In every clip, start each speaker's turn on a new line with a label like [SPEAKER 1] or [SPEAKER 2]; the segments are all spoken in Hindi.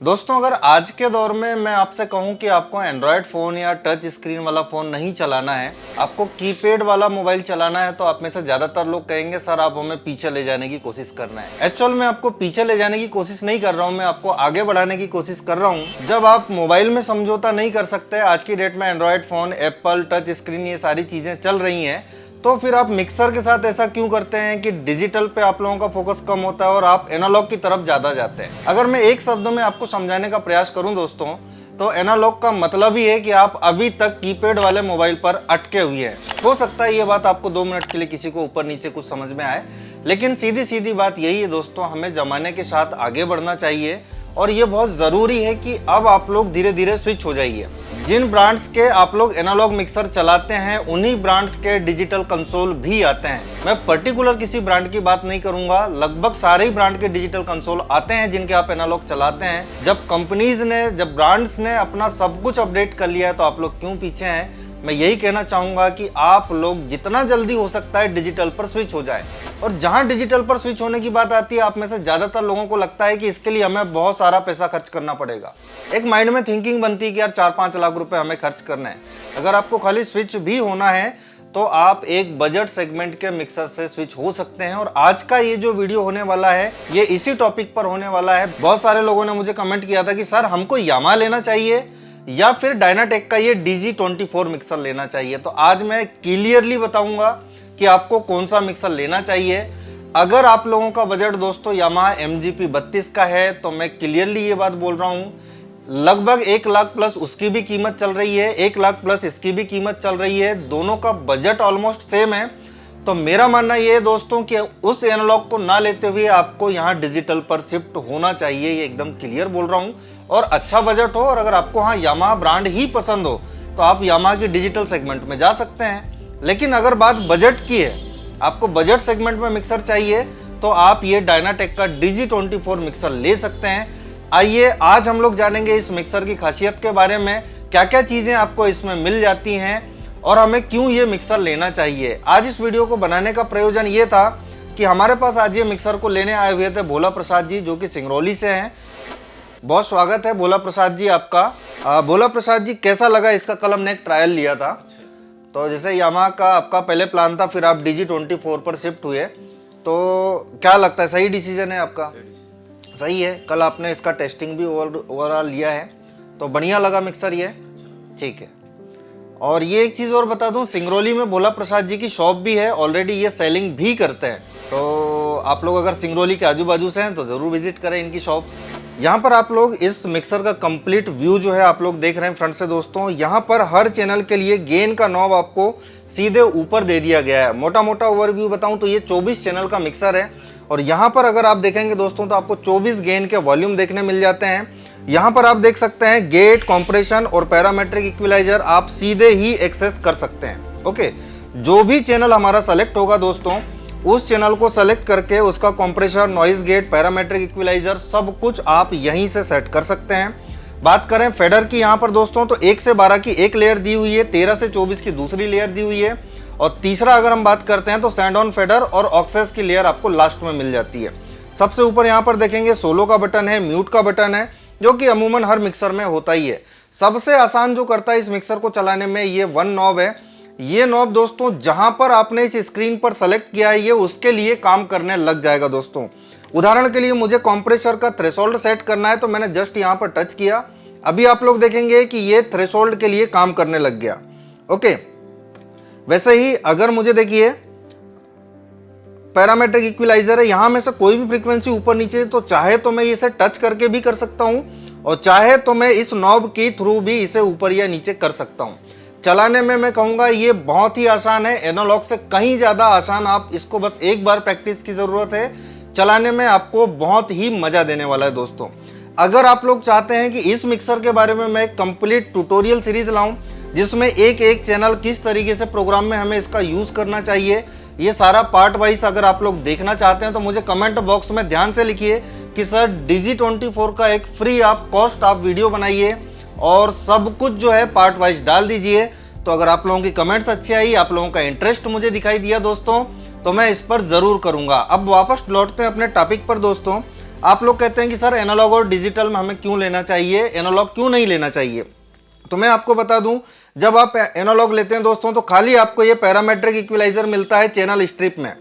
[SPEAKER 1] दोस्तों, अगर आज के दौर में मैं आपसे कहूं कि आपको एंड्रॉयड फ़ोन या टच स्क्रीन वाला फ़ोन नहीं चलाना है, आपको कीपैड वाला मोबाइल चलाना है, तो आप में से ज़्यादातर लोग कहेंगे सर आप हमें पीछे ले जाने की कोशिश कर रहे हैं। एक्चुअल में आपको पीछे ले जाने की कोशिश नहीं कर रहा हूँ, मैं आपको आगे बढ़ाने की कोशिश कर रहा हूँ। जब आप मोबाइल में समझौता नहीं कर सकते, आज की डेट में Android phone, Apple, touch screen, ये सारी चीज़ें चल रही हैं, तो फिर आप मिक्सर के साथ ऐसा क्यों करते हैं कि डिजिटल पे आप लोगों का फोकस कम होता है और आप एनालॉग की तरफ ज़्यादा जाते हैं। अगर मैं एक शब्द में आपको समझाने का प्रयास करूं दोस्तों, तो एनालॉग का मतलब ही है कि आप अभी तक कीपैड वाले मोबाइल पर अटके हुए हैं। हो सकता है ये बात आपको 2 मिनट के लिए किसी को ऊपर नीचे कुछ समझ में आए, लेकिन सीधी सीधी बात यही है दोस्तों, हमें ज़माने के साथ आगे बढ़ना चाहिए और ये बहुत ज़रूरी है कि अब आप लोग धीरे धीरे स्विच हो जाइए। जिन ब्रांड्स के आप लोग एनालॉग मिक्सर चलाते हैं, उन्हीं ब्रांड्स के डिजिटल कंसोल भी आते हैं। मैं पर्टिकुलर किसी ब्रांड की बात नहीं करूंगा, लगभग सारे ही ब्रांड के डिजिटल कंसोल आते हैं जिनके आप एनालॉग चलाते हैं। जब कंपनीज ने, जब ब्रांड्स ने अपना सब कुछ अपडेट कर लिया है, तो आप लोग क्यों पीछे हैं? मैं यही कहना चाहूँगा कि आप लोग जितना जल्दी हो सकता है डिजिटल पर स्विच हो जाए। और जहाँ डिजिटल पर स्विच होने की बात आती है, आप में से ज़्यादातर लोगों को लगता है कि इसके लिए हमें बहुत सारा पैसा खर्च करना पड़ेगा। एक माइंड में थिंकिंग बनती है कि यार 4-5 लाख रुपए हमें खर्च करना है। अगर आपको खाली स्विच भी होना है तो आप एक बजट सेगमेंट के मिक्सर से स्विच हो सकते हैं। और आज का ये जो वीडियो होने वाला है, ये इसी टॉपिक पर होने वाला है। बहुत सारे लोगों ने मुझे कमेंट किया था कि सर हमको यामाहा लेना चाहिए या फिर डायनाटेक का ये DG24 मिक्सर लेना चाहिए। तो आज मैं क्लियरली बताऊंगा कि आपको कौन सा मिक्सर लेना चाहिए। अगर आप लोगों का बजट दोस्तों यामाहा MGP 32 का है, तो मैं क्लियरली ये बात बोल रहा हूँ, लगभग 1 लाख प्लस उसकी भी कीमत चल रही है, 1 लाख प्लस इसकी भी कीमत चल रही है, दोनों का बजट ऑलमोस्ट सेम है। तो मेरा मानना ये है दोस्तों कि उस एनालॉग को ना लेते हुए आपको यहाँ डिजिटल पर शिफ्ट होना चाहिए, ये एकदम क्लियर बोल रहा हूँ। और अच्छा बजट हो, और अगर आपको हाँ यामाहा ब्रांड ही पसंद हो, तो आप यामाहा की डिजिटल सेगमेंट में जा सकते हैं। लेकिन अगर बात बजट की है, आपको बजट सेगमेंट में मिक्सर चाहिए, तो आप ये डायनाटेक का DG24 मिक्सर ले सकते हैं। आइए आज हम लोग जानेंगे इस मिक्सर की खासियत के बारे में, क्या क्या चीज़ें आपको इसमें मिल जाती हैं और हमें क्यों ये मिक्सर लेना चाहिए। आज इस वीडियो को बनाने का प्रयोजन ये था कि हमारे पास आज ये मिक्सर को लेने आए हुए थे भोला प्रसाद जी, जो कि सिंगरौली से हैं। बहुत स्वागत है भोला प्रसाद जी आपका। भोला प्रसाद जी, कैसा लगा इसका? कल हमने एक ट्रायल लिया था, तो जैसे यामाहा का आपका पहले प्लान था, फिर आप DG24 पर शिफ्ट हुए, तो क्या लगता है सही डिसीजन है आपका? सही है। कल आपने इसका टेस्टिंग भी ओवरऑल लिया है, तो बढ़िया लगा मिक्सर ये? ठीक है। और ये एक चीज़ और बता दूं, सिंगरौली में भोला प्रसाद जी की शॉप भी है, ऑलरेडी ये सेलिंग भी करते हैं। तो आप लोग अगर सिंगरौली के आजू बाजू से हैं तो ज़रूर विजिट करें इनकी शॉप। यहाँ पर आप लोग इस मिक्सर का कंप्लीट व्यू जो है आप लोग देख रहे हैं फ्रंट से दोस्तों। यहाँ पर हर चैनल के लिए गेन का नॉब आपको सीधे ऊपर दे दिया गया है। मोटा मोटा ओवरव्यू बताऊँ तो ये 24 चैनल का मिक्सर है, और यहाँ पर अगर आप देखेंगे दोस्तों तो आपको 24 गेन के वॉल्यूम देखने मिल जाते हैं। यहाँ पर आप देख सकते हैं गेट, कॉम्प्रेशन और पैरामेट्रिक इक्विलाइजर आप सीधे ही एक्सेस कर सकते हैं। ओके, जो भी चैनल हमारा सेलेक्ट होगा दोस्तों, उस चैनल को सेलेक्ट करके उसका compressor, noise gate, parametric equaliser सब कुछ आप यहीं से सेट कर सकते हैं। बात करें फेडर की यहाँ पर दोस्तों, तो 1 से 12 की एक लेयर दी हुई है, 13 से 24 की दूसरी लेयर दी हुई है, और तीसरा अगर हम बात करते हैं तो सैंड ऑन फेडर और ऑक्सेस की लेयर आपको लास्ट में मिल जाती है। सबसे ऊपर यहाँ पर देखेंगे सोलो का बटन है, म्यूट का बटन है, जो कि अमूमन हर मिक्सर में होता ही है। सबसे आसान जो करता है इस मिक्सर को चलाने में, ये 1 नॉब है। ये नॉब दोस्तों जहां पर आपने इस स्क्रीन पर सेलेक्ट किया है, ये उसके लिए काम करने लग जाएगा दोस्तों। उदाहरण के लिए मुझे कंप्रेसर का थ्रेशोल्ड सेट करना है, तो मैंने जस्ट यहां पर टच किया, अभी आप लोग देखेंगे कि ये थ्रेशोल्ड के लिए काम करने लग गया। ओके, वैसे ही अगर मुझे देखिए पैरामेट्रिक इक्विलाइजर है, यहां में से कोई भी फ्रीक्वेंसी ऊपर नीचे, तो चाहे तो मैं इसे टच करके भी कर सकता हूं, और चाहे तो मैं इस नॉब के थ्रू भी इसे ऊपर या नीचे कर सकता हूं। चलाने में मैं कहूँगा ये बहुत ही आसान है, एनालॉग से कहीं ज़्यादा आसान। आप इसको बस एक बार प्रैक्टिस की ज़रूरत है, चलाने में आपको बहुत ही मज़ा देने वाला है दोस्तों। अगर आप लोग चाहते हैं कि इस मिक्सर के बारे में मैं एक कंप्लीट ट्यूटोरियल सीरीज लाऊं, जिसमें एक एक चैनल किस तरीके से प्रोग्राम में हमें इसका यूज़ करना चाहिए, ये सारा पार्ट वाइज अगर आप लोग देखना चाहते हैं, तो मुझे कमेंट बॉक्स में ध्यान से लिखिए कि सर DG24 का एक फ्री आप कॉस्ट आप वीडियो बनाइए और सब कुछ जो है पार्ट वाइज डाल दीजिए। तो अगर आप लोगों की कमेंट्स अच्छी आई, आप लोगों का इंटरेस्ट मुझे दिखाई दिया दोस्तों, तो मैं इस पर ज़रूर करूँगा। अब वापस लौटते हैं अपने टॉपिक पर दोस्तों। आप लोग कहते हैं कि सर एनालॉग और डिजिटल में हमें क्यों लेना चाहिए, एनालॉग क्यों नहीं लेना चाहिए। तो मैं आपको बता दूं, जब आप एनालॉग लेते हैं दोस्तों तो खाली आपको ये पैरामेट्रिक इक्विलाइजर मिलता है चैनल स्ट्रिप में।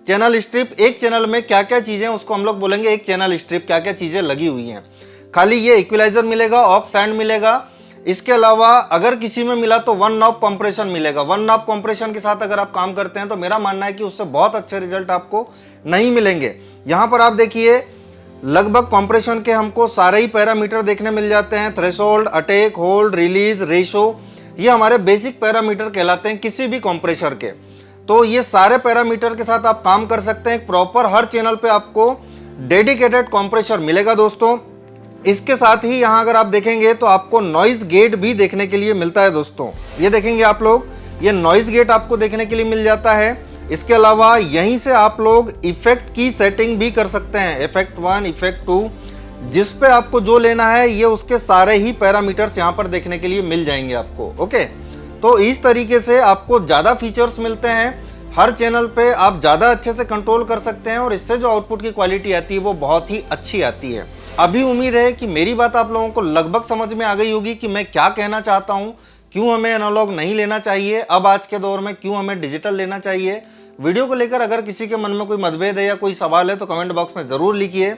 [SPEAKER 1] चैनल स्ट्रिप, एक चैनल में क्या क्या चीजें, उसको हम लोग बोलेंगे एक चैनल स्ट्रिप, क्या क्या चीजें लगी हुई हैं। खाली ये इक्विलाइजर मिलेगा, ऑक्स एंड मिलेगा। इसके अलावा अगर किसी में मिला तो वन नॉब कंप्रेशन मिलेगा। वन नॉब कंप्रेशन के साथ अगर आप काम करते हैं तो मेरा मानना है कि उससे बहुत अच्छे रिजल्ट आपको नहीं मिलेंगे। यहां पर आप देखिए लगभग कंप्रेशन के हमको सारे ही पैरामीटर देखने मिल जाते हैं। Threshold, attack, hold, release, ratio, ये हमारे बेसिक पैरामीटर कहलाते हैं किसी भी कंप्रेसर के। तो ये सारे पैरामीटर के साथ आप काम कर सकते हैं। प्रॉपर हर चैनल पे आपको डेडिकेटेड कंप्रेसर मिलेगा दोस्तों। इसके साथ ही यहाँ अगर आप देखेंगे तो आपको नॉइज गेट भी देखने के लिए मिलता है दोस्तों। ये देखेंगे आप लोग, ये नॉइज गेट आपको देखने के लिए मिल जाता है। इसके अलावा यहीं से आप लोग इफेक्ट की सेटिंग भी कर सकते हैं, इफेक्ट 1, इफेक्ट 2, जिस पे आपको जो लेना है ये उसके सारे ही पैरामीटर्स यहाँ पर देखने के लिए मिल जाएंगे आपको। ओके, तो इस तरीके से आपको ज़्यादा फीचर्स मिलते हैं। हर चैनल पे आप ज़्यादा अच्छे से कंट्रोल कर सकते हैं और इससे जो आउटपुट की क्वालिटी आती है वो बहुत ही अच्छी आती है। अभी उम्मीद है कि मेरी बात आप लोगों को लगभग समझ में आ गई होगी कि मैं क्या कहना चाहता हूँ, क्यों हमें एनालॉग नहीं लेना चाहिए, अब आज के दौर में क्यों हमें डिजिटल लेना चाहिए। वीडियो को लेकर अगर किसी के मन में कोई मतभेद है या कोई सवाल है तो कमेंट बॉक्स में ज़रूर लिखिए।